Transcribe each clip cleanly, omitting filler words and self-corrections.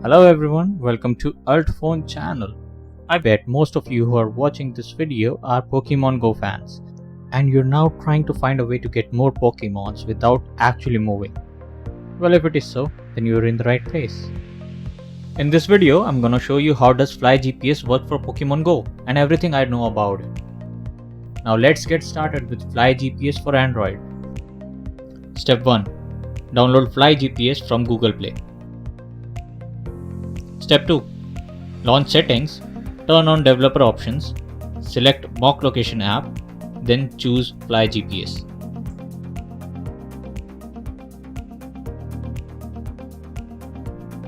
Hello everyone, welcome to UltFone channel. I bet most of you who are watching this video are Pokemongo fans and you're now trying to find a way to get more Pokemons without actually moving. Well, if it is so, then you're in the right place. In this video, I'm gonna show you how does flygps work for Pokemon Go and everything I know about it. Now let's get started with flygps for Android. Step 1. Download flygps from Google Play. Step 2. Launch settings, turn on developer options, select mock location app, then choose flygps.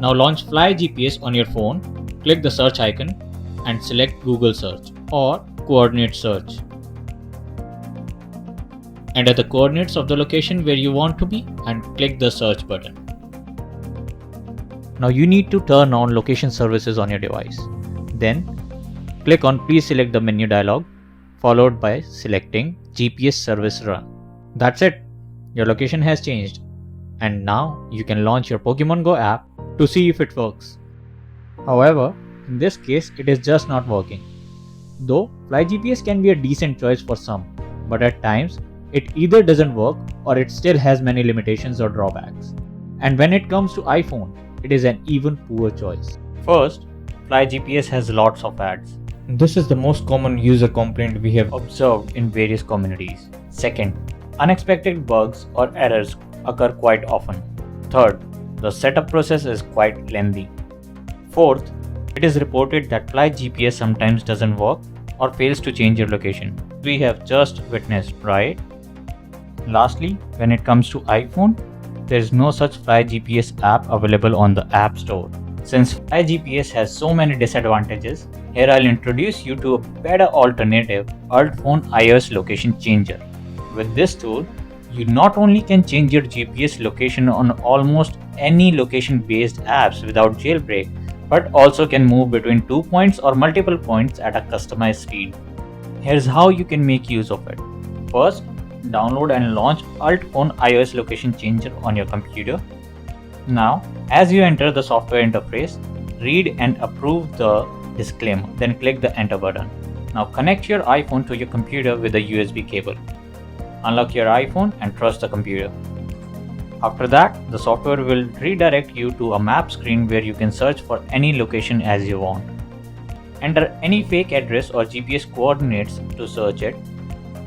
Now launch flygps on your phone, click the search icon and select Google search or coordinate search. Enter the coordinates of the location where you want to be and click the search button. Now you need to turn on location services on your device. Then click on please select the menu dialog followed by selecting GPS service run. That's it. Your location has changed. And now you can launch your Pokemon Go app to see if it works. However, in this case it is just not working. Though flygps can be a decent choice for some, but at times it either doesn't work or it still has many limitations or drawbacks. And when it comes to iPhone, it is an even poor choice. First, flygps has lots of ads. This is the most common user complaint we have observed in various communities. Second, unexpected bugs or errors occur quite often. Third, the setup process is quite lengthy. Fourth, it is reported that flygps sometimes doesn't work or fails to change your location. We have just witnessed, right? Lastly, when it comes to iPhone, there is no such flygps app available on the App Store. Since flygps has so many disadvantages, here I'll introduce you to a better alternative, UltFone iOS location changer. With this tool, you not only can change your GPS location on almost any location-based apps without jailbreak, but also can move between 2 points or multiple points at a customized speed. Here's how you can make use of it. First, download and launch UltFone iOS location changer on your computer. Now, as you enter the software interface, read and approve the disclaimer, then click the enter button. Now connect your iPhone to your computer with a USB cable. Unlock your iPhone and trust the computer. After that, the software will redirect you to a map screen where you can search for any location as you want. Enter any fake address or GPS coordinates to search it.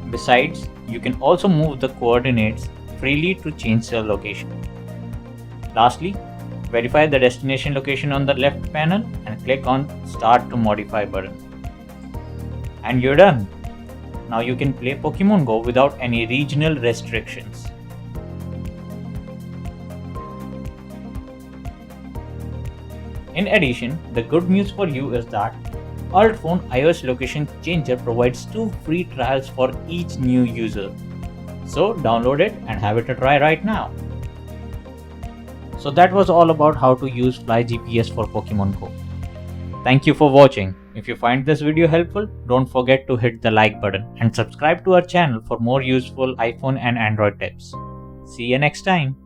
Besides, you can also move the coordinates freely to change the location. Lastly, verify the destination location on the left panel and click on Start to Modify button. And you're done. Now you can play Pokemon Go without any regional restrictions. In addition, the good news for you is that UltFone iOS location changer provides 2 free trials for each new user. So download it and have it a try right now. So that was all about how to use flygps for Pokemon Go. Thank you for watching. If you find this video helpful, don't forget to hit the like button and subscribe to our channel for more useful iPhone and Android tips. See you next time.